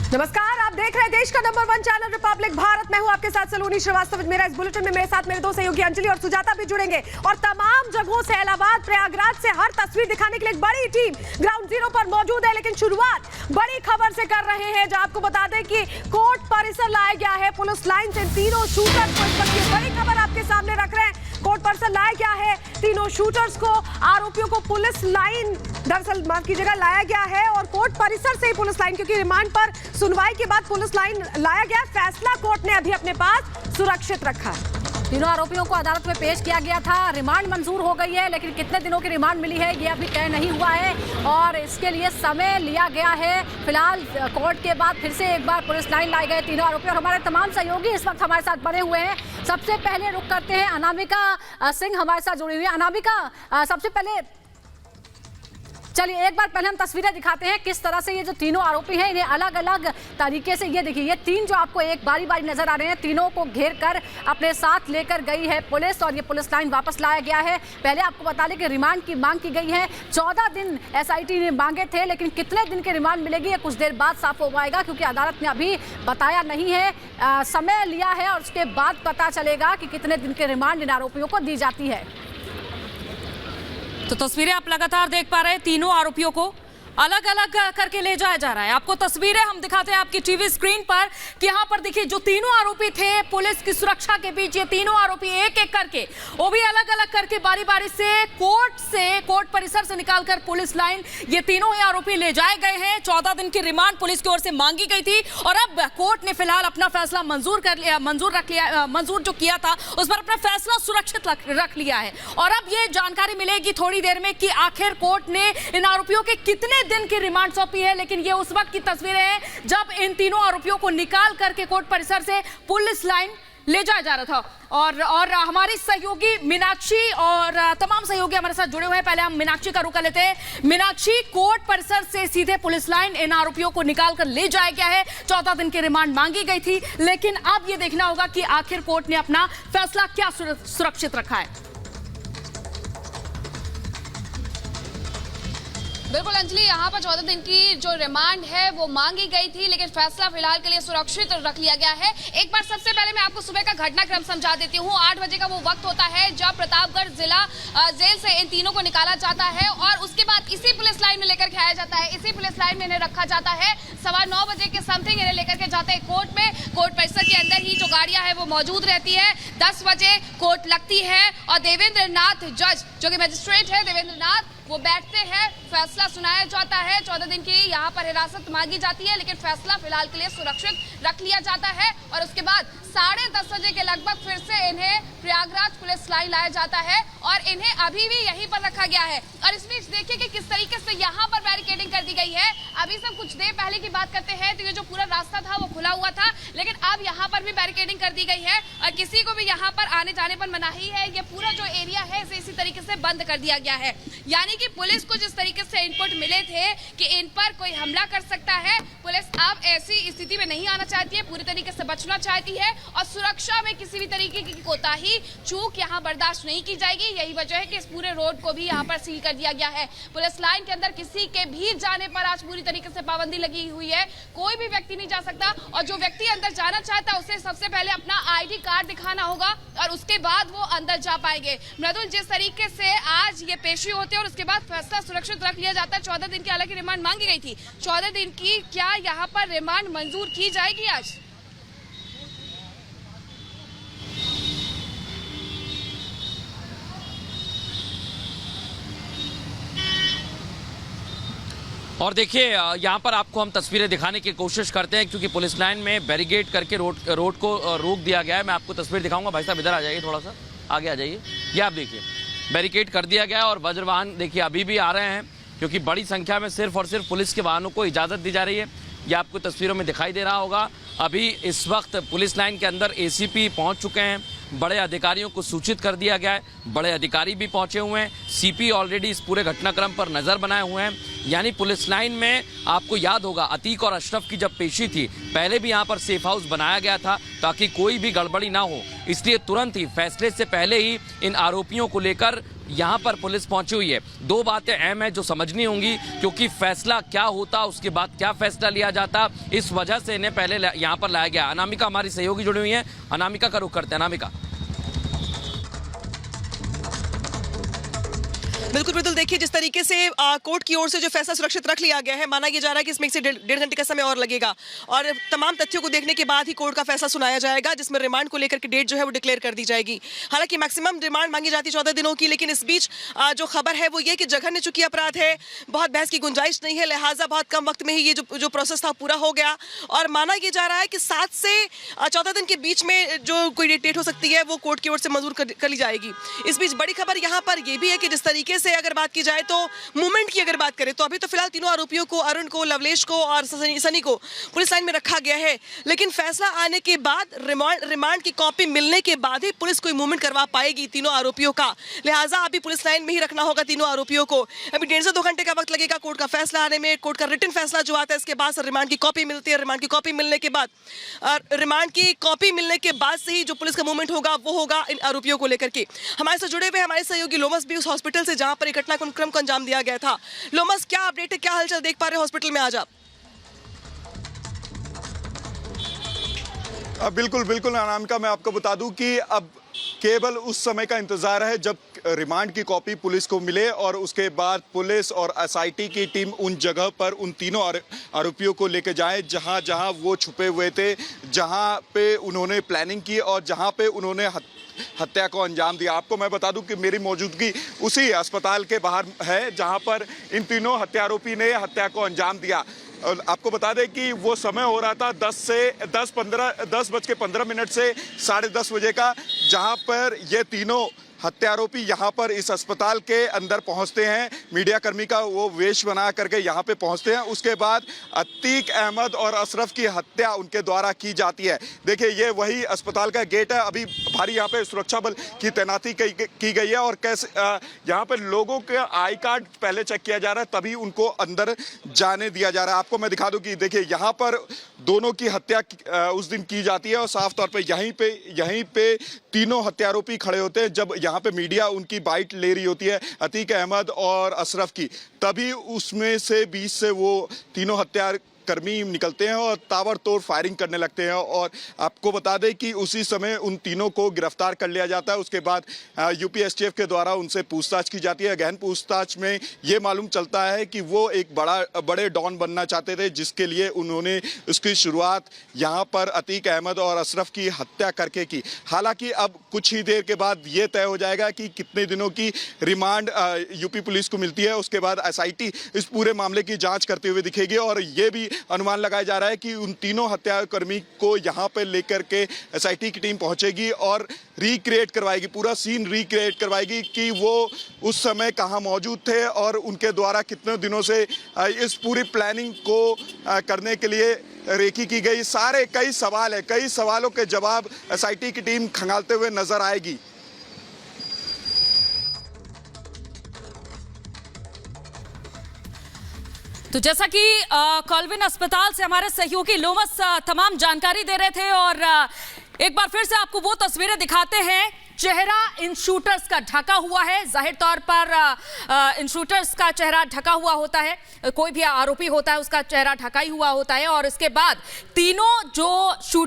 नमस्कार, आप देख रहे हैं देश का नंबर 1 चैनल रिपब्लिक भारत। मैं हूं आपके साथ सलोनी श्रीवास्तव। मेरा इस बुलेटिन में मेरे साथ मेरे दो सहयोगी अंजलि और सुजाता भी जुड़ेंगे और तमाम जगहों से, इलाहाबाद, प्रयागराज से हर तस्वीर दिखाने के लिए एक बड़ी टीम ग्राउंड जीरो पर मौजूद है। लेकिन शुरुआत बड़ी खबर से कर रहे हैं, जहां आपको बता दें कि कोर्ट परिसर लाया गया है पुलिस लाइन से तीनों शूटर को। इस वक्त ये बड़ी खबर आपके सामने रख रहे हैं। कोर्ट परिसर लाया गया है तीनों शूटर्स को, आरोपियों को पुलिस लाइन, दरअसल माफ कीजिएगा, लाया गया है और कोर्ट परिसर से ही पुलिस लाइन, क्योंकि रिमांड पर सुनवाई के बाद पुलिस लाइन लाया गया। फैसला कोर्ट ने अभी अपने पास सुरक्षित रखा है। तीनों आरोपियों को अदालत में पेश किया गया था। रिमांड मंजूर हो गई है, लेकिन कितने दिनों की रिमांड मिली है ये अभी तय नहीं हुआ है और इसके लिए समय लिया गया है। फिलहाल कोर्ट के बाद फिर से एक बार पुलिस लाइन लाए गए तीनों आरोपी और हमारे तमाम सहयोगी इस वक्त हमारे साथ बने हुए हैं। सबसे पहले रुक करते हैं अनामिका सिंह हमारे साथ जुड़ी हुई है। अनामिका, सबसे पहले चलिए एक बार पहले हम तस्वीरें दिखाते हैं किस तरह से ये जो तीनों आरोपी हैं इन्हें अलग अलग तरीके से, ये देखिए, ये तीन जो आपको एक बारी बारी नजर आ रहे हैं, तीनों को घेर कर अपने साथ लेकर गई है पुलिस और ये पुलिस लाइन वापस लाया गया है। पहले आपको बता दें कि रिमांड की मांग की गई है। 14 दिन एसआईटी ने मांगे थे, लेकिन कितने दिन की रिमांड मिलेगी ये कुछ देर बाद साफ हो पाएगा, क्योंकि अदालत ने अभी बताया नहीं है। समय लिया है और उसके बाद पता चलेगा कि कितने दिन के रिमांड इन आरोपियों को दी जाती है। तो तस्वीरें आप लगातार देख पा रहे हैं, तीनों आरोपियों को अलग अलग करके ले जाया जा रहा है। आपको तस्वीरें हम दिखाते हैं आपकी टीवी स्क्रीन पर कि यहाँ पर देखिए जो तीनों आरोपी थे पुलिस की सुरक्षा के बीच, ये तीनों आरोपी एक एक करके, वो भी अलग अलग करके बारी बारी से कोर्ट परिसर से निकालकर पुलिस लाइन ये तीनों ही आरोपी ले जाए गए हैं। 14 दिन की रिमांड पुलिस की ओर से मांगी गई थी और अब कोर्ट ने फिलहाल अपना फैसला मंजूर जो किया था उस पर अपना फैसला सुरक्षित रख लिया है। और अब ये जानकारी मिलेगी थोड़ी देर में कि आखिर कोर्ट ने इन आरोपियों के कितने दिन की रिमांड सौंपी है। लेकिन ये उस वक्त की तस्वीरें हैं जब इन तीनों आरोपियों को निकाल करके कोर्ट परिसर से पुलिस लाइन ले जाया जा रहा था। और हमारी सहयोगी मीनाक्षी और तमाम सहयोगी हमारे साथ जुड़े हुए हैं। पहले हम मीनाक्षी का रुख कर लेते हैं। मीनाक्षी, कोर्ट परिसर से सीधे पुलिस लाइन इन आरोपियों को निकाल कर ले जाया गया है। 14 दिन की रिमांड मांगी गई थी, लेकिन अब यह देखना होगा कि आखिर कोर्ट ने अपना फैसला क्या सुरक्षित रखा है। बिल्कुल अंजलि, यहाँ पर 14 दिन की जो रिमांड है वो मांगी गई थी, लेकिन फैसला फिलहाल के लिए सुरक्षित रख लिया गया है। एक बार सबसे पहले मैं आपको सुबह का घटनाक्रम समझा देती हूँ। 8 बजे का वो वक्त होता है जब प्रतापगढ़ जिला जेल से इन तीनों को निकाला जाता है और उसके बाद इसी पुलिस लाइन में लेकर के आया जाता है। इसी पुलिस लाइन में इन्हें रखा जाता है। 9:15 बजे के समथिंग इन्हें लेकर के जाते हैं कोर्ट में। कोर्ट परिसर के अंदर ही जो गाड़ियां है वो मौजूद रहती है। 10 बजे कोर्ट लगती है और देवेंद्र नाथ जज, जो कि मजिस्ट्रेट है देवेंद्र नाथ, वो बैठते हैं, फैसला सुनाया जाता है। 14 दिन की यहाँ पर हिरासत मांगी जाती है, लेकिन फैसला फिलहाल के लिए सुरक्षित रख लिया जाता है। और उसके बाद 10:30 बजे के लगभग फिर से इन्हें प्रयागराज पुलिस लाइन लाया जाता है और इन्हें अभी भी यहीं पर रखा गया है। और इस बीच देखिए कि किस तरीके से यहाँ पर बैरिकेडिंग कर दी गई है। अभी से कुछ देर पहले की बात करते हैं तो ये जो पूरा रास्ता था वो खुला हुआ था, लेकिन अब यहाँ पर भी बैरिकेडिंग कर दी गई है और किसी को भी यहाँ पर आने जाने पर मनाही है। ये पूरा जो एरिया है इसे इसी तरीके से बंद कर दिया गया है। यानी कि पुलिस को जिस तरीके से इनपुट मिले थे कि इन पर कोई हमला कर सकता है, पुलिस अब ऐसी स्थिति में नहीं आना चाहती है, पूरी तरीके से बचना चाहती है और सुरक्षा में किसी भी तरीके की कोताही, चूक यहाँ बर्दाश्त नहीं की जाएगी। यही वजह है कि इस पूरे रोड को भी यहाँ पर सील कर दिया गया है। पुलिस लाइन के अंदर किसी के भी जाने पर आज पूरी तरीके से पाबंदी लगी हुई है। कोई भी व्यक्ति नहीं जा सकता और जो व्यक्ति अंदर जाना चाहता है उसे सबसे पहले अपना ID कार्ड दिखाना होगा और उसके बाद वो अंदर जा पाएंगे। मृदुल, जिस तरीके से आज ये पेशी होते हैं और उसके बाद फैसला सुरक्षित रख लिया जाता है। 14 दिन की हालांकि रिमांड मांगी गई थी। 14 दिन की क्या यहाँ पर रिमांड मंजूर की जाएगी आज? और देखिए यहाँ पर आपको हम तस्वीरें दिखाने की कोशिश करते हैं, क्योंकि पुलिस लाइन में बैरिकेड करके रोड को रोक दिया गया है। मैं आपको तस्वीर दिखाऊंगा। भाई साहब इधर आ जाइए, थोड़ा सा आगे आ जाइए। ये आप देखिए बैरिकेड कर दिया गया है और वज्र वाहन देखिए अभी भी आ रहे हैं, क्योंकि बड़ी संख्या में सिर्फ और सिर्फ पुलिस के वाहनों को इजाज़त दी जा रही है। ये आपको तस्वीरों में दिखाई दे रहा होगा। अभी इस वक्त पुलिस लाइन के अंदर ACP पहुंच चुके हैं। बड़े अधिकारियों को सूचित कर दिया गया है। बड़े अधिकारी भी पहुंचे हुए हैं। CP ऑलरेडी इस पूरे घटनाक्रम पर नज़र बनाए हुए हैं। यानी पुलिस लाइन में आपको याद होगा अतीक और अशरफ की जब पेशी थी, पहले भी यहाँ पर सेफ हाउस बनाया गया था ताकि कोई भी गड़बड़ी ना हो। इसलिए तुरंत ही फैसले से पहले ही इन आरोपियों को लेकर यहाँ पर पुलिस पहुंची हुई है। दो बातें अहम है जो समझनी होंगी, क्योंकि फैसला क्या होता, उसके बाद क्या फैसला लिया जाता, इस वजह से इन्हें पहले यहाँ पर लाया गया। अनामिका हमारी सहयोगी जुड़ी हुई है, अनामिका का रुख करते हैं। अनामिका, बिल्कुल बिल्कुल, देखिए जिस तरीके से कोर्ट की ओर से जो फैसला सुरक्षित रख लिया गया है, माना यह जा रहा है कि इसमें से डेढ़ घंटे का समय और लगेगा और तमाम तथ्यों को देखने के बाद ही कोर्ट का फैसला सुनाया जाएगा, जिसमें रिमांड को लेकर के डेट जो है वो डिक्लेयर कर दी जाएगी। हालांकि मैक्सिमम रिमांड मांगी जाती 14 दिनों की, लेकिन इस बीच जो खबर है वो ये कि जघन्य चूंकि अपराध है, बहुत बहस की गुंजाइश नहीं है, लिहाजा बहुत कम वक्त में ही ये जो प्रोसेस था पूरा हो गया और माना यह जा रहा है कि 7 से 14 दिन के बीच में जो कोई डेट हो सकती है वो कोर्ट की ओर से मंजूर कर ली जाएगी। इस बीच बड़ी खबर यहाँ पर यह भी है कि जिस तरीके से अगर बात की जाए तो मूवमेंट की अगर बात करें तो अभी तो फिलहाल तीनों आरोपियों को, अरुण को, लवलेश को और सनी को पुलिस लाइन में रखा गया है, लेकिन फैसला आने के बाद रिमांड की कॉपी मिलने के बाद ही पुलिस कोई मूवमेंट करवा पाएगी तीनों आरोपियों का। लिहाजा अभी पुलिस लाइन में ही रखना होगा तीनों आरोपियों को। अभी 1.5 से 2 घंटे का वक्त लगेगा कोर्ट का फैसला आने में। कोर्ट का रिटन फैसला जो आता है इसके बाद रिमांड की कॉपी मिलती है। रिमांड की कॉपी मिलने के बाद से ही जो पुलिस का मूवमेंट होगा वो होगा इन आरोपियों को लेकर के। हमारे साथ जुड़े हुए हमारे सहयोगी लोमस भी उस हॉस्पिटल से जहां पर घटनाक्रम को अंजाम दिया गया था। लोमस, क्या अपडेट है, क्या हालचाल देख पा रहे हैं हॉस्पिटल में आज आप? बिल्कुल बिल्कुल अनामिका, मैं आपको बता दूं कि अब केवल उस समय का इंतजार है जब रिमांड की कॉपी पुलिस को मिले और उसके बाद पुलिस और एसआईटी की टीम उन जगह पर उन तीनों आरोपियों को लेकर जाए जहां जहां वो छुपे हुए थे, जहां पे उन्होंने प्लानिंग की और जहां पे उन्होंने हत्या को अंजाम दिया। आपको मैं बता दूं कि मेरी मौजूदगी उसी अस्पताल के बाहर है जहां पर इन तीनों हत्यारोपी ने हत्या को अंजाम दिया। और आपको बता दें कि वो समय हो रहा था 10:15 से 10:30 बजे का, जहां पर ये तीनों हत्यारोपी यहाँ पर इस अस्पताल के अंदर पहुँचते हैं। मीडिया कर्मी का वो वेश बना करके यहाँ पे पहुँचते हैं। उसके बाद अतीक अहमद और अशरफ की हत्या उनके द्वारा की जाती है। देखिए ये वही अस्पताल का गेट है। अभी भारी यहाँ पे सुरक्षा बल की तैनाती की गई है और कैसे यहाँ पे लोगों के आई कार्ड पहले चेक किया जा रहा है, तभी उनको अंदर जाने दिया जा रहा है। आपको मैं दिखा दूँ कि देखिए यहाँ पर दोनों की हत्या उस दिन की जाती है और साफ तौर पर यहीं पे तीनों हत्यारोपी खड़े होते हैं। जब यहाँ पे मीडिया उनकी बाइट ले रही होती है अतीक अहमद और अशरफ की, तभी उसमें से बीच से वो तीनों हत्याकर्मी निकलते हैं और ताबड़तोड़ फायरिंग करने लगते हैं। और आपको बता दें कि उसी समय उन तीनों को गिरफ्तार कर लिया जाता है। उसके बाद यूपी एसटीएफ के द्वारा उनसे पूछताछ की जाती है। गहन पूछताछ में ये मालूम चलता है कि वो एक बड़े डॉन बनना चाहते थे, जिसके लिए उन्होंने उसकी शुरुआत यहाँ पर अतीक अहमद और अशरफ की हत्या करके की। हालांकि अब कुछ ही देर के बाद ये तय हो जाएगा कि कितने दिनों की रिमांड यूपी पुलिस को मिलती है। उसके बाद एसआईटी इस पूरे मामले की जांच करते हुए दिखेगी और ये भी अनुमान लगाया जा रहा है कि उन तीनों हत्याकर्मी को यहाँ पे लेकर के एसआईटी की टीम पहुंचेगी और रिक्रिएट करवाएगी, पूरा सीन रिक्रिएट करवाएगी कि वो उस समय कहाँ मौजूद थे और उनके द्वारा कितने दिनों से इस पूरी प्लानिंग को करने के लिए रेकी की गई। कई सवाल है, कई सवालों के जवाब एसआईटी की टीम खंगालते हुए नजर आएगी। तो जैसा कि कॉल्विन अस्पताल से हमारे सहयोगी लोमस तमाम जानकारी दे रहे थे और एक बार फिर से आपको वो तस्वीरें दिखाते हैं। चेहरा इन शूटर्स का ढका हुआ है। जाहिर तौर पर इन शूटर्स का चेहरा ढका हुआ होता है, कोई भी आरोपी होता है उसका चेहरा ढका ही हुआ होता है और इसके बाद तीनों जो शूटर